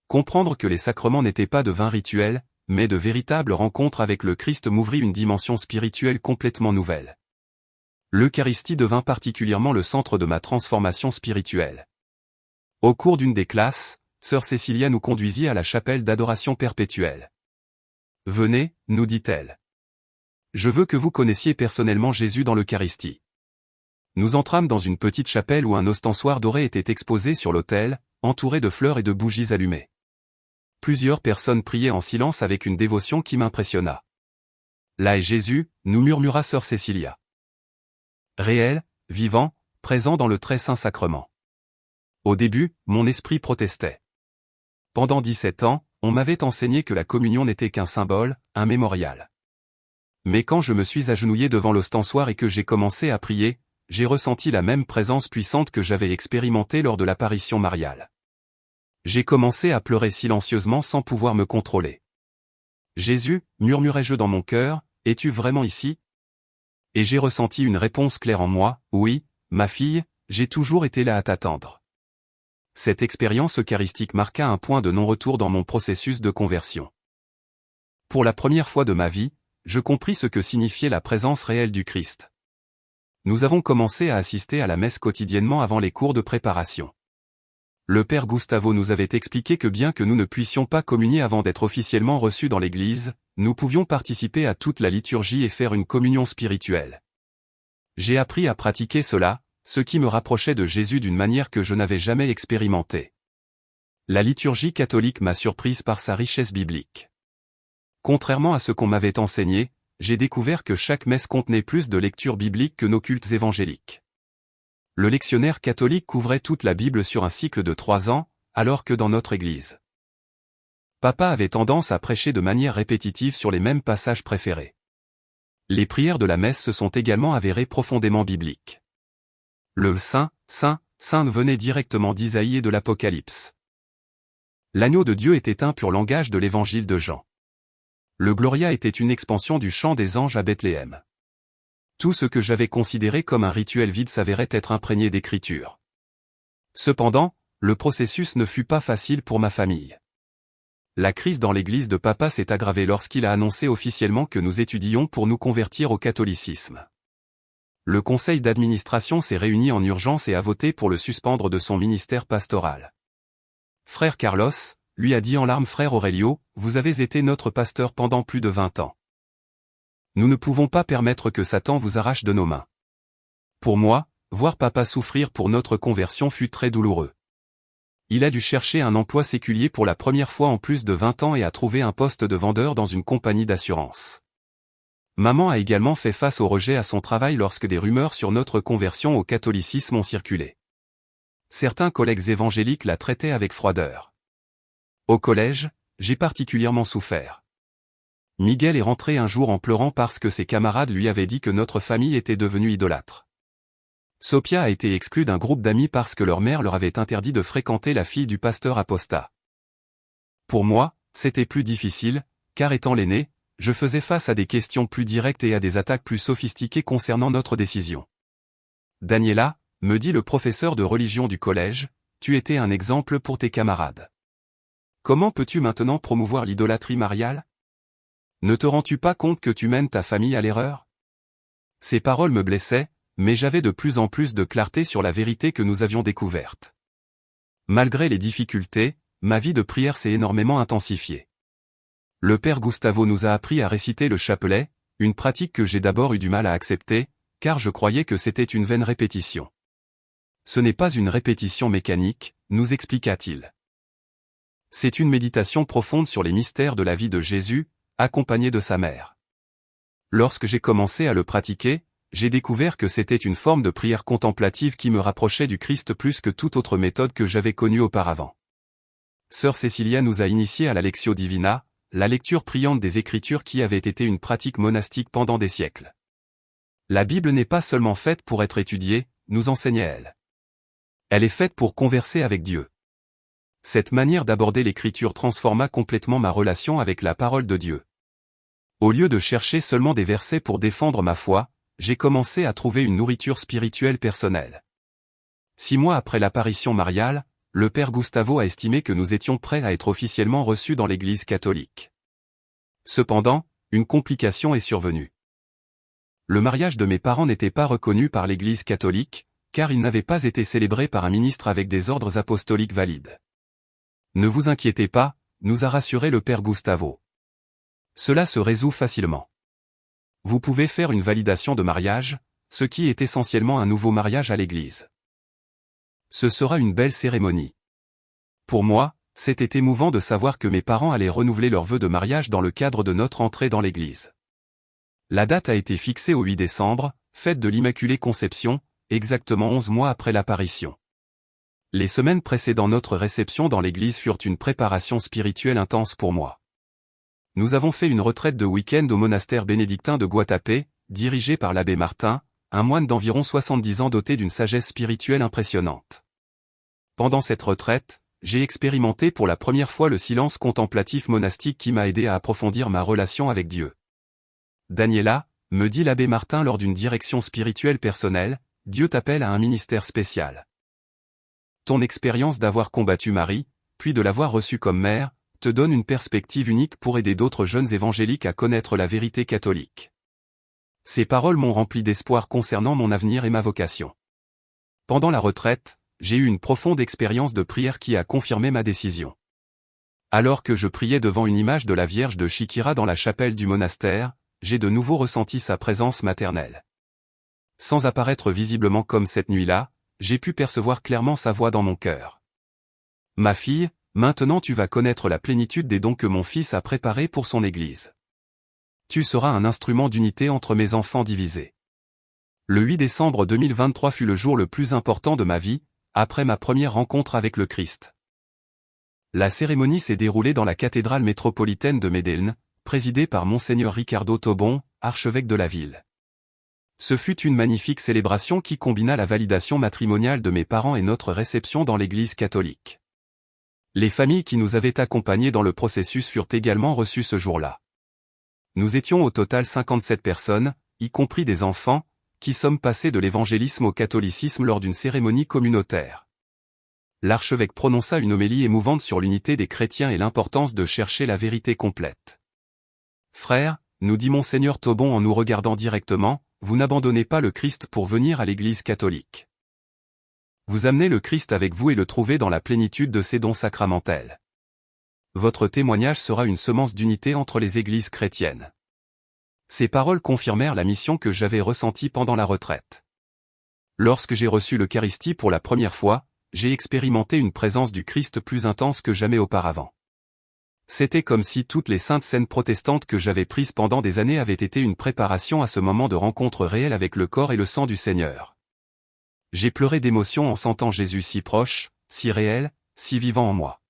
Comprendre que les sacrements n'étaient pas de vains rituels, mais de véritables rencontres avec le Christ m'ouvrit une dimension spirituelle complètement nouvelle. L'Eucharistie devint particulièrement le centre de ma transformation spirituelle. Au cours d'une des classes, Sœur Cécilia nous conduisit à la chapelle d'adoration perpétuelle. « Venez, nous dit-elle. Je veux que vous connaissiez personnellement Jésus dans l'Eucharistie. » Nous entrâmes dans une petite chapelle où un ostensoir doré était exposé sur l'autel, entouré de fleurs et de bougies allumées. Plusieurs personnes priaient en silence avec une dévotion qui m'impressionna. « Là est Jésus », nous murmura Sœur Cécilia. Réel, vivant, présent dans le très saint sacrement. Au début, mon esprit protestait. Pendant 17 ans, on m'avait enseigné que la communion n'était qu'un symbole, un mémorial. Mais quand je me suis agenouillé devant l'ostensoir et que j'ai commencé à prier, j'ai ressenti la même présence puissante que j'avais expérimentée lors de l'apparition mariale. J'ai commencé à pleurer silencieusement sans pouvoir me contrôler. « Jésus, murmurai-je dans mon cœur, es-tu vraiment ici ?» Et j'ai ressenti une réponse claire en moi, « Oui, ma fille, j'ai toujours été là à t'attendre. » Cette expérience eucharistique marqua un point de non-retour dans mon processus de conversion. Pour la première fois de ma vie, je compris ce que signifiait la présence réelle du Christ. Nous avons commencé à assister à la messe quotidiennement avant les cours de préparation. Le père Gustavo nous avait expliqué que bien que nous ne puissions pas communier avant d'être officiellement reçus dans l'Église, nous pouvions participer à toute la liturgie et faire une communion spirituelle. J'ai appris à pratiquer cela, ce qui me rapprochait de Jésus d'une manière que je n'avais jamais expérimentée. La liturgie catholique m'a surprise par sa richesse biblique. Contrairement à ce qu'on m'avait enseigné, j'ai découvert que chaque messe contenait plus de lectures bibliques que nos cultes évangéliques. Le lectionnaire catholique couvrait toute la Bible sur un cycle de 3 ans, alors que dans notre Église, papa avait tendance à prêcher de manière répétitive sur les mêmes passages préférés. Les prières de la messe se sont également avérées profondément bibliques. Le Saint, Saint, Saint venait directement d'Isaïe et de l'Apocalypse. L'agneau de Dieu était un pur langage de l'évangile de Jean. Le Gloria était une expansion du chant des anges à Bethléem. Tout ce que j'avais considéré comme un rituel vide s'avérait être imprégné d'écriture. Cependant, le processus ne fut pas facile pour ma famille. La crise dans l'église de papa s'est aggravée lorsqu'il a annoncé officiellement que nous étudions pour nous convertir au catholicisme. Le conseil d'administration s'est réuni en urgence et a voté pour le suspendre de son ministère pastoral. Frère Carlos, lui a dit en larmes frère Aurelio, vous avez été notre pasteur pendant plus de 20 ans. Nous ne pouvons pas permettre que Satan vous arrache de nos mains. Pour moi, voir papa souffrir pour notre conversion fut très douloureux. Il a dû chercher un emploi séculier pour la première fois en plus de 20 ans et a trouvé un poste de vendeur dans une compagnie d'assurance. Maman a également fait face au rejet à son travail lorsque des rumeurs sur notre conversion au catholicisme ont circulé. Certains collègues évangéliques la traitaient avec froideur. Au collège, j'ai particulièrement souffert. Miguel est rentré un jour en pleurant parce que ses camarades lui avaient dit que notre famille était devenue idolâtre. Sophia a été exclue d'un groupe d'amis parce que leur mère leur avait interdit de fréquenter la fille du pasteur apostat. Pour moi, c'était plus difficile, car étant l'aîné, je faisais face à des questions plus directes et à des attaques plus sophistiquées concernant notre décision. Daniela, me dit le professeur de religion du collège, tu étais un exemple pour tes camarades. Comment peux-tu maintenant promouvoir l'idolâtrie mariale? Ne te rends-tu pas compte que tu mènes ta famille à l'erreur? Ces paroles me blessaient, mais j'avais de plus en plus de clarté sur la vérité que nous avions découverte. Malgré les difficultés, ma vie de prière s'est énormément intensifiée. Le père Gustavo nous a appris à réciter le chapelet, une pratique que j'ai d'abord eu du mal à accepter, car je croyais que c'était une vaine répétition. Ce n'est pas une répétition mécanique, nous expliqua-t-il. C'est une méditation profonde sur les mystères de la vie de Jésus, accompagné de sa mère. Lorsque j'ai commencé à le pratiquer, j'ai découvert que c'était une forme de prière contemplative qui me rapprochait du Christ plus que toute autre méthode que j'avais connue auparavant. Sœur Cécilia nous a initiés à la Lectio Divina, la lecture priante des Écritures qui avait été une pratique monastique pendant des siècles. La Bible n'est pas seulement faite pour être étudiée, nous enseignait-elle. Elle est faite pour converser avec Dieu. Cette manière d'aborder l'Écriture transforma complètement ma relation avec la parole de Dieu. Au lieu de chercher seulement des versets pour défendre ma foi, j'ai commencé à trouver une nourriture spirituelle personnelle. 6 mois après l'apparition mariale, le père Gustavo a estimé que nous étions prêts à être officiellement reçus dans l'Église catholique. Cependant, une complication est survenue. Le mariage de mes parents n'était pas reconnu par l'Église catholique, car il n'avait pas été célébré par un ministre avec des ordres apostoliques valides. Ne vous inquiétez pas, nous a rassuré le père Gustavo. Cela se résout facilement. Vous pouvez faire une validation de mariage, ce qui est essentiellement un nouveau mariage à l'Église. Ce sera une belle cérémonie. Pour moi, c'était émouvant de savoir que mes parents allaient renouveler leur vœu de mariage dans le cadre de notre entrée dans l'Église. La date a été fixée au 8 décembre, fête de l'Immaculée Conception, exactement 11 mois après l'apparition. Les semaines précédant notre réception dans l'Église furent une préparation spirituelle intense pour moi. Nous avons fait une retraite de week-end au monastère bénédictin de Guatapé, dirigé par l'abbé Martin, un moine d'environ 70 ans doté d'une sagesse spirituelle impressionnante. Pendant cette retraite, j'ai expérimenté pour la première fois le silence contemplatif monastique qui m'a aidé à approfondir ma relation avec Dieu. Daniela, me dit l'abbé Martin lors d'une direction spirituelle personnelle, Dieu t'appelle à un ministère spécial. Ton expérience d'avoir combattu Marie, puis de l'avoir reçue comme mère, te donne une perspective unique pour aider d'autres jeunes évangéliques à connaître la vérité catholique. Ces paroles m'ont rempli d'espoir concernant mon avenir et ma vocation. Pendant la retraite, j'ai eu une profonde expérience de prière qui a confirmé ma décision. Alors que je priais devant une image de la Vierge de Chiquira dans la chapelle du monastère, j'ai de nouveau ressenti sa présence maternelle. Sans apparaître visiblement comme cette nuit-là, j'ai pu percevoir clairement sa voix dans mon cœur. Ma fille, maintenant tu vas connaître la plénitude des dons que mon fils a préparés pour son Église. Tu seras un instrument d'unité entre mes enfants divisés. Le 8 décembre 2023 fut le jour le plus important de ma vie, après ma première rencontre avec le Christ. La cérémonie s'est déroulée dans la cathédrale métropolitaine de Medellín, présidée par Monseigneur Ricardo Tobón, archevêque de la ville. Ce fut une magnifique célébration qui combina la validation matrimoniale de mes parents et notre réception dans l'Église catholique. Les familles qui nous avaient accompagnés dans le processus furent également reçues ce jour-là. Nous étions au total 57 personnes, y compris des enfants, qui sommes passés de l'évangélisme au catholicisme lors d'une cérémonie communautaire. L'archevêque prononça une homélie émouvante sur l'unité des chrétiens et l'importance de chercher la vérité complète. Frères, nous dit Monseigneur Tobón en nous regardant directement, vous n'abandonnez pas le Christ pour venir à l'Église catholique. Vous amenez le Christ avec vous et le trouvez dans la plénitude de ses dons sacramentels. Votre témoignage sera une semence d'unité entre les églises chrétiennes. Ces paroles confirmèrent la mission que j'avais ressentie pendant la retraite. Lorsque j'ai reçu l'Eucharistie pour la première fois, j'ai expérimenté une présence du Christ plus intense que jamais auparavant. C'était comme si toutes les saintes scènes protestantes que j'avais prises pendant des années avaient été une préparation à ce moment de rencontre réelle avec le corps et le sang du Seigneur. J'ai pleuré d'émotion en sentant Jésus si proche, si réel, si vivant en moi.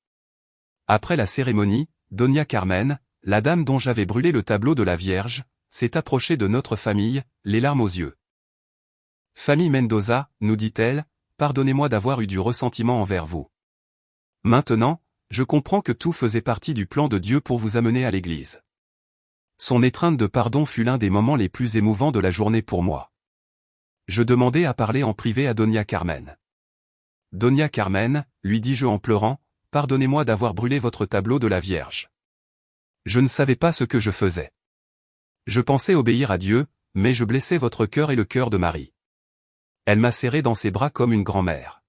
Après la cérémonie, Doña Carmen, la dame dont j'avais brûlé le tableau de la Vierge, s'est approchée de notre famille, les larmes aux yeux. Famille Mendoza, nous dit-elle, pardonnez-moi d'avoir eu du ressentiment envers vous. Maintenant, je comprends que tout faisait partie du plan de Dieu pour vous amener à l'église. Son étreinte de pardon fut l'un des moments les plus émouvants de la journée pour moi. Je demandai à parler en privé à Doña Carmen. Doña Carmen, lui dis-je en pleurant, pardonnez-moi d'avoir brûlé votre tableau de la Vierge. Je ne savais pas ce que je faisais. Je pensais obéir à Dieu, mais je blessais votre cœur et le cœur de Marie. Elle m'a serré dans ses bras comme une grand-mère.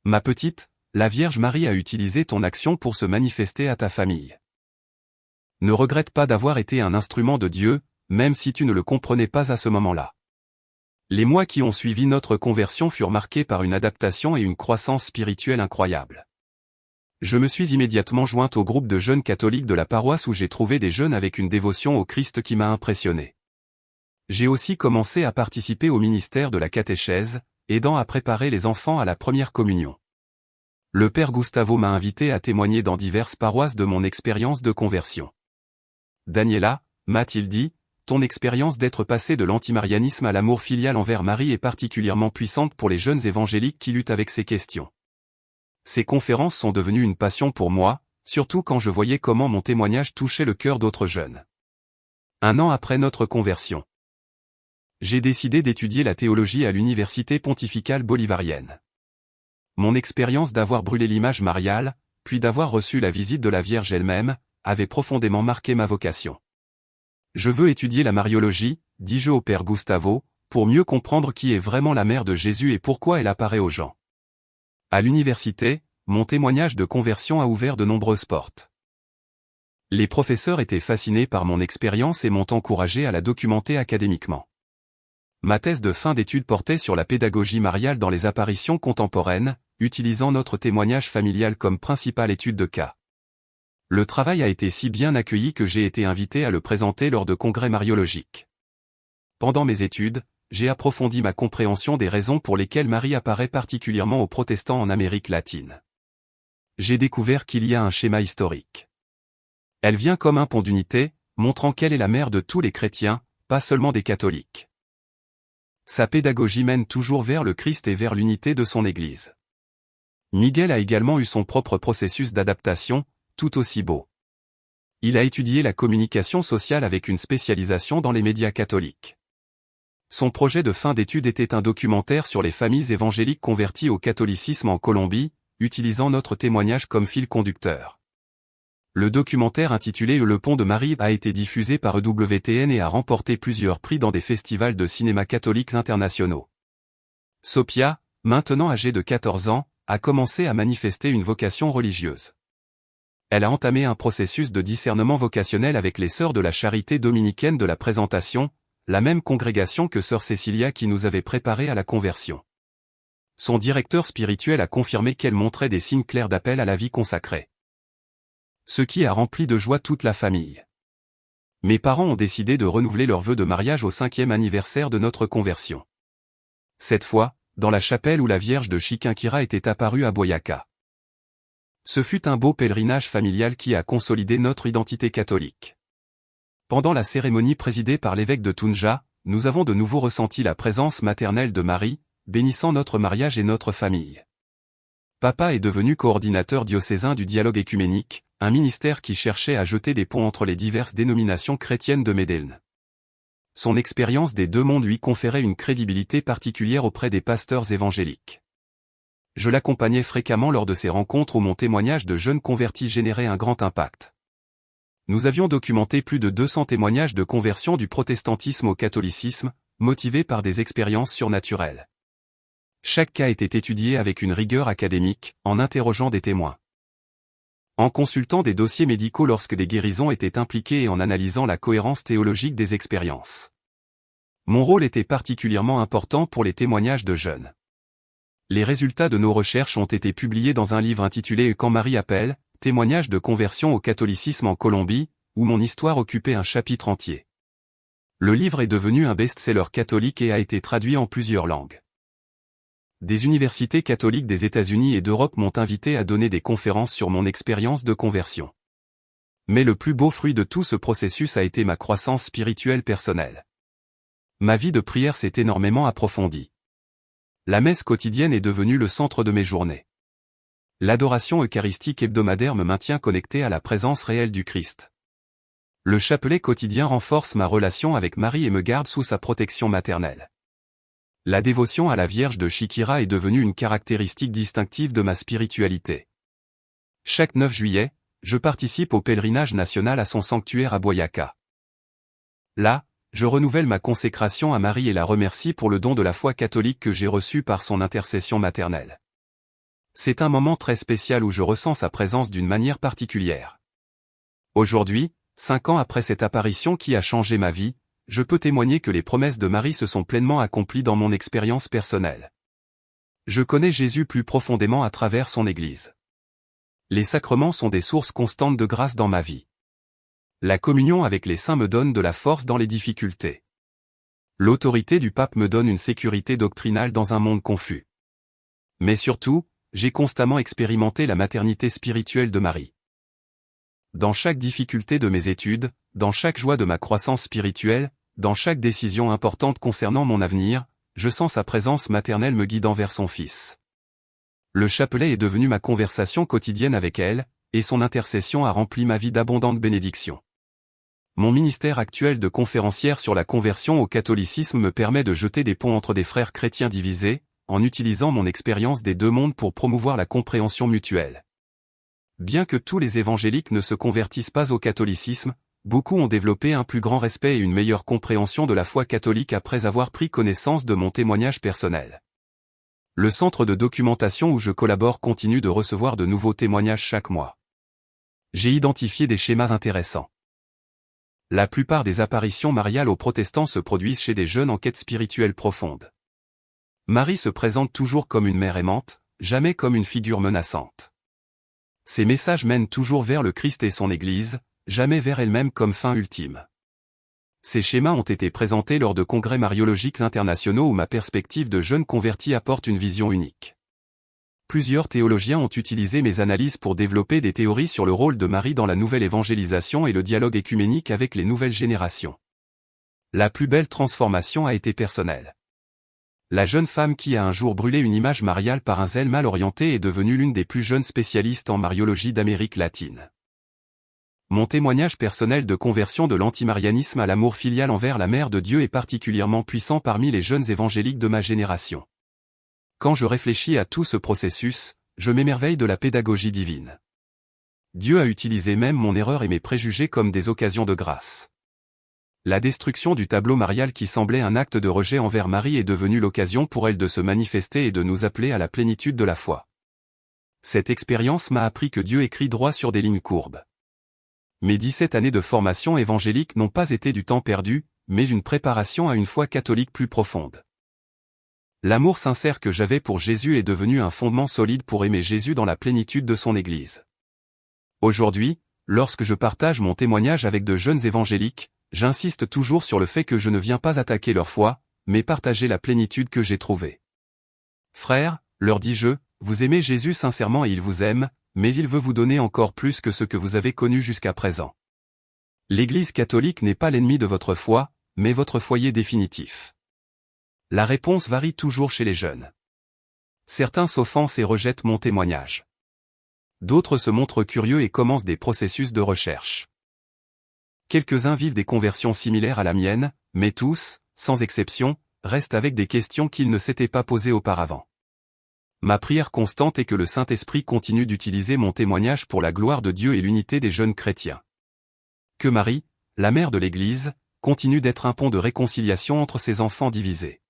Ma petite, la Vierge Marie a utilisé ton action pour se manifester à ta famille. Ne regrette pas d'avoir été un instrument de Dieu, même si tu ne le comprenais pas à ce moment-là. Les mois qui ont suivi notre conversion furent marqués par une adaptation et une croissance spirituelle incroyable. Je me suis immédiatement jointe au groupe de jeunes catholiques de la paroisse où j'ai trouvé des jeunes avec une dévotion au Christ qui m'a impressionné. J'ai aussi commencé à participer au ministère de la catéchèse, aidant à préparer les enfants à la première communion. Le père Gustavo m'a invité à témoigner dans diverses paroisses de mon expérience de conversion. Daniela, m'a-t-il dit, ton expérience d'être passé de l'antimarianisme à l'amour filial envers Marie est particulièrement puissante pour les jeunes évangéliques qui luttent avec ces questions. Ces conférences sont devenues une passion pour moi, surtout quand je voyais comment mon témoignage touchait le cœur d'autres jeunes. 1 an après notre conversion, j'ai décidé d'étudier la théologie à l'Université pontificale bolivarienne. Mon expérience d'avoir brûlé l'image mariale, puis d'avoir reçu la visite de la Vierge elle-même, avait profondément marqué ma vocation. Je veux étudier la mariologie, dis-je au père Gustavo, pour mieux comprendre qui est vraiment la mère de Jésus et pourquoi elle apparaît aux gens. À l'université, mon témoignage de conversion a ouvert de nombreuses portes. Les professeurs étaient fascinés par mon expérience et m'ont encouragé à la documenter académiquement. Ma thèse de fin d'études portait sur la pédagogie mariale dans les apparitions contemporaines, utilisant notre témoignage familial comme principale étude de cas. Le travail a été si bien accueilli que j'ai été invité à le présenter lors de congrès mariologiques. Pendant mes études, j'ai approfondi ma compréhension des raisons pour lesquelles Marie apparaît particulièrement aux protestants en Amérique latine. J'ai découvert qu'il y a un schéma historique. Elle vient comme un pont d'unité, montrant qu'elle est la mère de tous les chrétiens, pas seulement des catholiques. Sa pédagogie mène toujours vers le Christ et vers l'unité de son Église. Miguel a également eu son propre processus d'adaptation, tout aussi beau. Il a étudié la communication sociale avec une spécialisation dans les médias catholiques. Son projet de fin d'études était un documentaire sur les familles évangéliques converties au catholicisme en Colombie, utilisant notre témoignage comme fil conducteur. Le documentaire intitulé Le Pont de Marie a été diffusé par EWTN et a remporté plusieurs prix dans des festivals de cinéma catholiques internationaux. Sophia, maintenant âgée de 14 ans, a commencé à manifester une vocation religieuse. Elle a entamé un processus de discernement vocationnel avec les Sœurs de la Charité dominicaine de la Présentation, la même congrégation que Sœur Cécilia qui nous avait préparés à la conversion. Son directeur spirituel a confirmé qu'elle montrait des signes clairs d'appel à la vie consacrée. Ce qui a rempli de joie toute la famille. Mes parents ont décidé de renouveler leur vœu de mariage au 5e anniversaire de notre conversion. Cette fois, dans la chapelle où la Vierge de Chiquinquirá était apparue à Boyaca. Ce fut un beau pèlerinage familial qui a consolidé notre identité catholique. Pendant la cérémonie présidée par l'évêque de Tunja, nous avons de nouveau ressenti la présence maternelle de Marie, bénissant notre mariage et notre famille. Papa est devenu coordinateur diocésain du dialogue écuménique, un ministère qui cherchait à jeter des ponts entre les diverses dénominations chrétiennes de Medellín. Son expérience des deux mondes lui conférait une crédibilité particulière auprès des pasteurs évangéliques. Je l'accompagnais fréquemment lors de ces rencontres où mon témoignage de jeunes convertis générait un grand impact. Nous avions documenté plus de 200 témoignages de conversion du protestantisme au catholicisme, motivés par des expériences surnaturelles. Chaque cas était étudié avec une rigueur académique, en interrogeant des témoins. En consultant des dossiers médicaux lorsque des guérisons étaient impliquées et en analysant la cohérence théologique des expériences. Mon rôle était particulièrement important pour les témoignages de jeunes. Les résultats de nos recherches ont été publiés dans un livre intitulé Quand Marie appelle, témoignage de conversion au catholicisme en Colombie, où mon histoire occupait un chapitre entier. Le livre est devenu un best-seller catholique et a été traduit en plusieurs langues. Des universités catholiques des États-Unis et d'Europe m'ont invité à donner des conférences sur mon expérience de conversion. Mais le plus beau fruit de tout ce processus a été ma croissance spirituelle personnelle. Ma vie de prière s'est énormément approfondie. La messe quotidienne est devenue le centre de mes journées. L'adoration eucharistique hebdomadaire me maintient connecté à la présence réelle du Christ. Le chapelet quotidien renforce ma relation avec Marie et me garde sous sa protection maternelle. La dévotion à la Vierge de Chikira est devenue une caractéristique distinctive de ma spiritualité. Chaque 9 juillet, je participe au pèlerinage national à son sanctuaire à Boyacá. Là, je renouvelle ma consécration à Marie et la remercie pour le don de la foi catholique que j'ai reçu par son intercession maternelle. C'est un moment très spécial où je ressens sa présence d'une manière particulière. Aujourd'hui, 5 ans après cette apparition qui a changé ma vie, je peux témoigner que les promesses de Marie se sont pleinement accomplies dans mon expérience personnelle. Je connais Jésus plus profondément à travers son Église. Les sacrements sont des sources constantes de grâce dans ma vie. La communion avec les saints me donne de la force dans les difficultés. L'autorité du pape me donne une sécurité doctrinale dans un monde confus. Mais surtout, j'ai constamment expérimenté la maternité spirituelle de Marie. Dans chaque difficulté de mes études, dans chaque joie de ma croissance spirituelle, dans chaque décision importante concernant mon avenir, je sens sa présence maternelle me guidant vers son Fils. Le chapelet est devenu ma conversation quotidienne avec elle, et son intercession a rempli ma vie d'abondantes bénédictions. Mon ministère actuel de conférencière sur la conversion au catholicisme me permet de jeter des ponts entre des frères chrétiens divisés, en utilisant mon expérience des deux mondes pour promouvoir la compréhension mutuelle. Bien que tous les évangéliques ne se convertissent pas au catholicisme, beaucoup ont développé un plus grand respect et une meilleure compréhension de la foi catholique après avoir pris connaissance de mon témoignage personnel. Le centre de documentation où je collabore continue de recevoir de nouveaux témoignages chaque mois. J'ai identifié des schémas intéressants. La plupart des apparitions mariales aux protestants se produisent chez des jeunes en quête spirituelle profonde. Marie se présente toujours comme une mère aimante, jamais comme une figure menaçante. Ces messages mènent toujours vers le Christ et son Église, jamais vers elle-même comme fin ultime. Ces schémas ont été présentés lors de congrès mariologiques internationaux où ma perspective de jeune converti apporte une vision unique. Plusieurs théologiens ont utilisé mes analyses pour développer des théories sur le rôle de Marie dans la nouvelle évangélisation et le dialogue écuménique avec les nouvelles générations. La plus belle transformation a été personnelle. La jeune femme qui a un jour brûlé une image mariale par un zèle mal orienté est devenue l'une des plus jeunes spécialistes en mariologie d'Amérique latine. Mon témoignage personnel de conversion de l'antimarianisme à l'amour filial envers la Mère de Dieu est particulièrement puissant parmi les jeunes évangéliques de ma génération. Quand je réfléchis à tout ce processus, je m'émerveille de la pédagogie divine. Dieu a utilisé même mon erreur et mes préjugés comme des occasions de grâce. La destruction du tableau marial qui semblait un acte de rejet envers Marie est devenue l'occasion pour elle de se manifester et de nous appeler à la plénitude de la foi. Cette expérience m'a appris que Dieu écrit droit sur des lignes courbes. Mes 17 années de formation évangélique n'ont pas été du temps perdu, mais une préparation à une foi catholique plus profonde. L'amour sincère que j'avais pour Jésus est devenu un fondement solide pour aimer Jésus dans la plénitude de son Église. Aujourd'hui, lorsque je partage mon témoignage avec de jeunes évangéliques, j'insiste toujours sur le fait que je ne viens pas attaquer leur foi, mais partager la plénitude que j'ai trouvée. Frères, leur dis-je, vous aimez Jésus sincèrement et il vous aime, mais il veut vous donner encore plus que ce que vous avez connu jusqu'à présent. L'Église catholique n'est pas l'ennemi de votre foi, mais votre foyer définitif. La réponse varie toujours chez les jeunes. Certains s'offensent et rejettent mon témoignage. D'autres se montrent curieux et commencent des processus de recherche. Quelques-uns vivent des conversions similaires à la mienne, mais tous, sans exception, restent avec des questions qu'ils ne s'étaient pas posées auparavant. Ma prière constante est que le Saint-Esprit continue d'utiliser mon témoignage pour la gloire de Dieu et l'unité des jeunes chrétiens. Que Marie, la mère de l'Église, continue d'être un pont de réconciliation entre ses enfants divisés.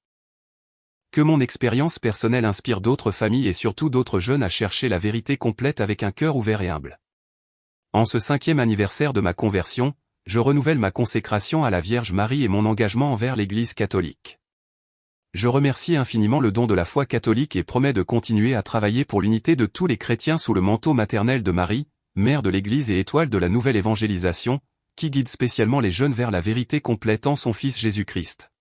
Que mon expérience personnelle inspire d'autres familles et surtout d'autres jeunes à chercher la vérité complète avec un cœur ouvert et humble. En ce 5e anniversaire de ma conversion, je renouvelle ma consécration à la Vierge Marie et mon engagement envers l'Église catholique. Je remercie infiniment le don de la foi catholique et promets de continuer à travailler pour l'unité de tous les chrétiens sous le manteau maternel de Marie, mère de l'Église et étoile de la nouvelle évangélisation, qui guide spécialement les jeunes vers la vérité complète en son Fils Jésus-Christ.